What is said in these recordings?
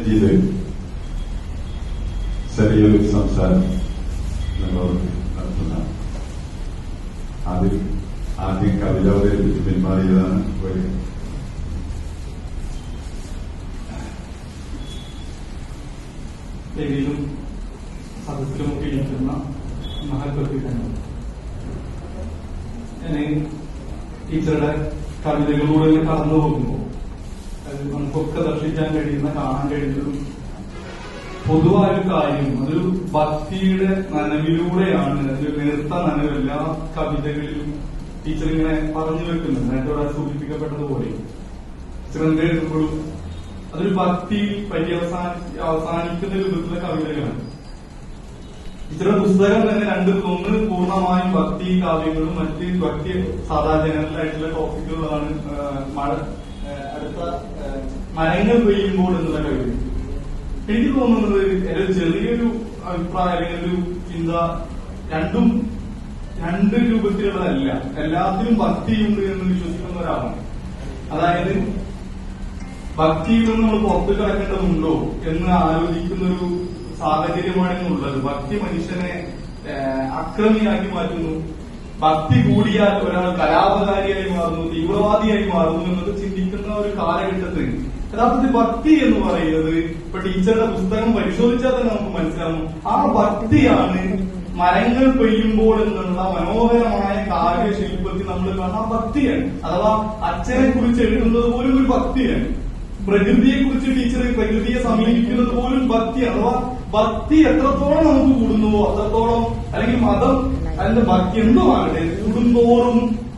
ചെയ്ത് ചെറിയൊരു സംസാരം നമ്മളോട് നടത്തുന്ന ആദ്യം കവിത അവതരിപ്പിച്ച് പിന്മാറിയതാണ് ഒരു ദേവിയിലും സദസ്സിലുമൊക്കെ ഇരിക്കുന്ന മഹത്വത്തിലാണ് ഞാൻ ടീച്ചറുടെ കവിതകളിലൂടെ കടന്നു പോകുമ്പോൾ അത് നമുക്കൊക്കെ ദർശിക്കാൻ കഴിയുന്ന കാണാൻ കഴിയുന്നതും പൊതുവായൊരു കാര്യം അതൊരു ഭക്തിയുടെ നനവിലൂടെയാണ്. അതിൽ നേർത്ത നനവ് എല്ലാ കവിതകളിലും ടീച്ചർ ഇങ്ങനെ പറഞ്ഞു വെക്കുന്നുണ്ട്. നേരത്തെ സൂചിപ്പിക്കപ്പെട്ടതുപോലെ ടീച്ചർ എന്തെഴുതുമ്പോഴും അതൊരു ഭക്തി അവസാനിക്കുന്ന രൂപത്തിലുള്ള കവിതകളാണ്. ടീച്ചറുടെ പുസ്തകം തന്നെ ഒന്ന് പൂർണ്ണമായും ഭക്തി കാവ്യങ്ങളും മറ്റ് ഭക്തി സാധാരണ ജനറൽ ആയിട്ടുള്ള ടോപ്പിക്കുകളാണ്. അടുത്ത മരങ്ങൾ പെയ്യുമ്പോൾ എന്നുള്ള കവിത എനിക്ക് തോന്നുന്നത് ഒരു ചെറിയൊരു അഭിപ്രായം അല്ലെങ്കിൽ ഒരു ചിന്ത രണ്ട് രൂപത്തിലുള്ളതല്ല. എല്ലാത്തിലും ഭക്തിയുണ്ട് എന്ന് വിശ്വസിക്കുന്ന ഒരാളാണ്. അതായത് ഭക്തിയിൽ നിന്ന് നമ്മൾ പുറത്തു കിടക്കേണ്ടതുണ്ടോ എന്ന് ആലോചിക്കുന്ന ഒരു സാഹചര്യമാണ് ഇന്നുള്ളത്. ഭക്തി മനുഷ്യനെ അക്രമിയാക്കി മാറ്റുന്നു. ഭക്തി കൂടിയാൽ ഒരാൾ കലാപകാരിയായി മാറുന്നു, തീവ്രവാദിയായി മാറുന്നു എന്നത് ചിന്തിക്കുന്ന ഒരു കാലഘട്ടത്തിൽ യഥാർത്ഥത്തിൽ ഭക്തി എന്ന് പറയുന്നത് ഇപ്പൊ ടീച്ചറുടെ പുസ്തകം പരിശോധിച്ചാൽ തന്നെ നമുക്ക് മനസ്സിലാവും. ആ ഭക്തിയാണ് മരങ്ങൾ പെയ്യുമ്പോൾ എന്നുള്ള മനോഹരമായ കാവ്യശില്പത്തിൽ നമ്മൾ കാണുന്ന ഭക്തിയാണ്. അഥവാ അച്ഛനെ കുറിച്ച് എഴുതുന്നത് പോലും ഒരു ഭക്തിയാണ്. പ്രകൃതിയെ കുറിച്ച് ടീച്ചർ പ്രകൃതിയെ സമീപിക്കുന്നത് പോലും ഭക്തിയാണ്. അഥവാ ഭക്തി എത്രത്തോളം നമുക്ക് കൂടുന്നുവോ അത്രത്തോളം, അല്ലെങ്കിൽ മതം അതിന്റെ ഭക്തി എന്തോ ആകട്ടെ കൂടുന്തോറും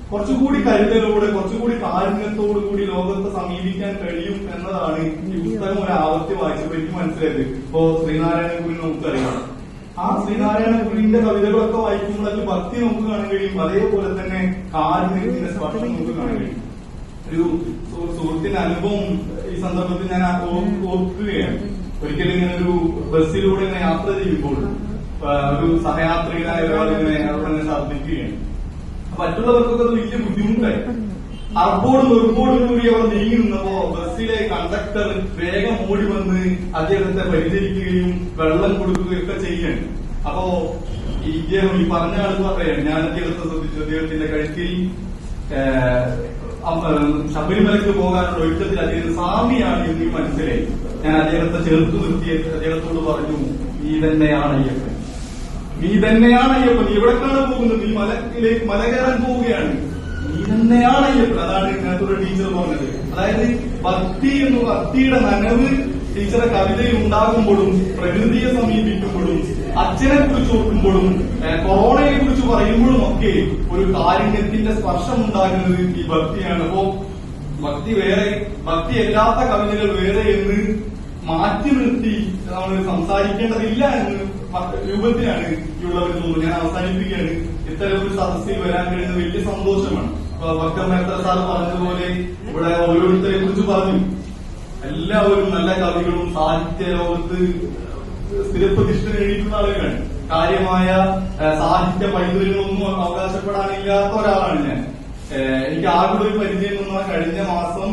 കുറച്ചുകൂടി കരുതലോടെ കുറച്ചുകൂടി കാരുണ്യത്തോടു കൂടി ലോകത്തെ സമീപിക്കാൻ കഴിയും എന്നതാണ് ഈ പുസ്തകം ഒരു ആവർത്തി വായിച്ചപ്പോൾ എനിക്ക് മനസ്സിലായത്. ഇപ്പോ ശ്രീനാരായണ ഗുരു നമുക്കറിയാം. ആ ശ്രീനാരായണ ഗുരുവിന്റെ കവിതകളൊക്കെ വായിക്കുമ്പോഴൊക്കെ ഭക്തി നമുക്ക് കാണാൻ കഴിയും. അതേപോലെ തന്നെ കാരുണ്യത്തിന്റെ സ്പർശം നമുക്ക് കാണാൻ കഴിയും. ഒരു സുഹൃത്തിന്റെ അനുഭവം ഈ സന്ദർഭത്തിൽ ഞാൻ ഓർക്കുകയാണ്. ഒരിക്കലും ഇങ്ങനെ ഒരു ബസ്സിലൂടെ ഇങ്ങനെ യാത്ര ചെയ്യുമ്പോൾ ഒരു സഹയാത്രികനായ ഒരാൾ ഇങ്ങനെ അവിടെ ഛർദ്ദിക്കുകയാണ്. മറ്റുള്ളവർക്കൊക്കെ അത് വലിയ ബുദ്ധിമുട്ടായി. അർപ്പോടും വെറുപ്പോടും കൂടി അവർ നീങ്ങി നിന്നപ്പോ ബസ്സിലെ കണ്ടക്ടർ വേഗം ഓടി വന്ന് അദ്ദേഹത്തെ പരിചരിക്കുകയും വെള്ളം കൊടുക്കുകയും ഒക്കെ ചെയ്യാണ്. അപ്പോ ഇദ്ദേഹം ഈ പറഞ്ഞ ആൾ പറയാണ്, ഞാൻ അദ്ദേഹത്തെ ശ്രദ്ധിച്ചു, അദ്ദേഹത്തിന്റെ കഴുത്തിൽ ശബരിമലയ്ക്ക് പോകാനുള്ള ഒഴുക്കത്തിൽ അദ്ദേഹം സ്വാമിയാണ് എന്ന് മനസ്സിലായി. ഞാൻ അദ്ദേഹത്തെ ചേർത്ത് നിർത്തി അദ്ദേഹത്തോട് പറഞ്ഞു, നീ തന്നെയാണ് അയ്യപ്പൻ, നീ തന്നെയാണ് അയ്യപ്പൻ, നീ എവിടേക്കാണ് പോകുന്നത്, നീ മല കയറാൻ പോവുകയാണ്, നീ തന്നെയാണ് അയ്യപ്പൻ. അതാണ് ഇതിനകത്തൊരു ടീച്ചർ പറഞ്ഞത്. അതായത് ഭക്തിയുടെ നനവ് ടീച്ചറെ കവിതയിൽ ഉണ്ടാകുമ്പോഴും പ്രകൃതിയെ സമീപിക്കുമ്പോഴും അച്ഛനെ കുറിച്ച് ഓർക്കുമ്പോഴും കൊറോണയെ കുറിച്ച് പറയുമ്പോഴും ഒക്കെ ഒരു കാരുണ്യത്തിന്റെ സ്പർശം ഉണ്ടാകുന്നത് ഈ ഭക്തിയാണ്. അപ്പോ ഭക്തി അല്ലാത്ത കവിതകൾ വേറെ എന്ന് മാറ്റി നിർത്തി നമ്മൾ സംസാരിക്കേണ്ടതില്ല എന്ന് രൂപത്തിലാണ് ഉള്ളവർ തോന്നുന്നത്. ഞാൻ അവസാനിപ്പിക്കുകയാണ്. ഇത്തരം ഒരു സദസ്സിൽ വരാൻ കഴിയുന്നത് വലിയ സന്തോഷമാണ്. ബക്കർ മേത്ത സാർ പറഞ്ഞതുപോലെ ഇവിടെ ഓരോരുത്തരെ കുറിച്ച് പറഞ്ഞു. എല്ലാവരും നല്ല കവികളും സാഹിത്യ ലോകത്ത് സ്ഥിരപ്രതിഷ്ഠ നേടിയിട്ടുള്ള ആളുകളാണ്. കാര്യമായ സാഹിത്യ പൈതൃകങ്ങളൊന്നും അവകാശപ്പെടാനില്ലാത്ത ഒരാളാണ് ഞാൻ. എനിക്ക് ആകെ ഒരു പരിചയം വന്നാൽ കഴിഞ്ഞ മാസം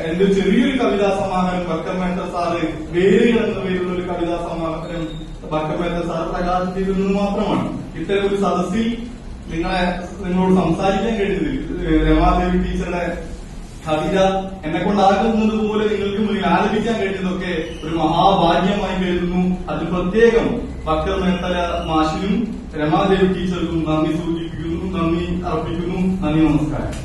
എന്റെ ചെറിയൊരു കവിതാ സമാഹാരം ബക്കർ മേത്ത സാറ് വേരുകൾ എന്ന പേരുള്ള ഒരു കവിതാ സമാഹാരം ബക്കർ മേത്ത സാർ പ്രകാശിച്ചിരുന്നത് മാത്രമാണ്. ഇത്തരം ഒരു സദസ്സിൽ നിങ്ങളോട് സംസാരിക്കാൻ കഴിഞ്ഞത് രമാദേവി ടീച്ചറുടെ കവിത എന്നെ കൊണ്ടാകുന്നത് പോലെ നിങ്ങൾക്ക് മുന്നിൽ ആലപിക്കാൻ കഴിഞ്ഞതൊക്കെ ഒരു മഹാഭാഗ്യമായി കരുതുന്നു. അത് പ്രത്യേകം ബക്കർ മേത്തല മാഷിനും രമാദേവി ടീച്ചർക്കും നന്ദി സൂചിപ്പിക്കുന്നു, നന്ദി അർപ്പിക്കുന്നു. നന്ദി, നമസ്കാരം.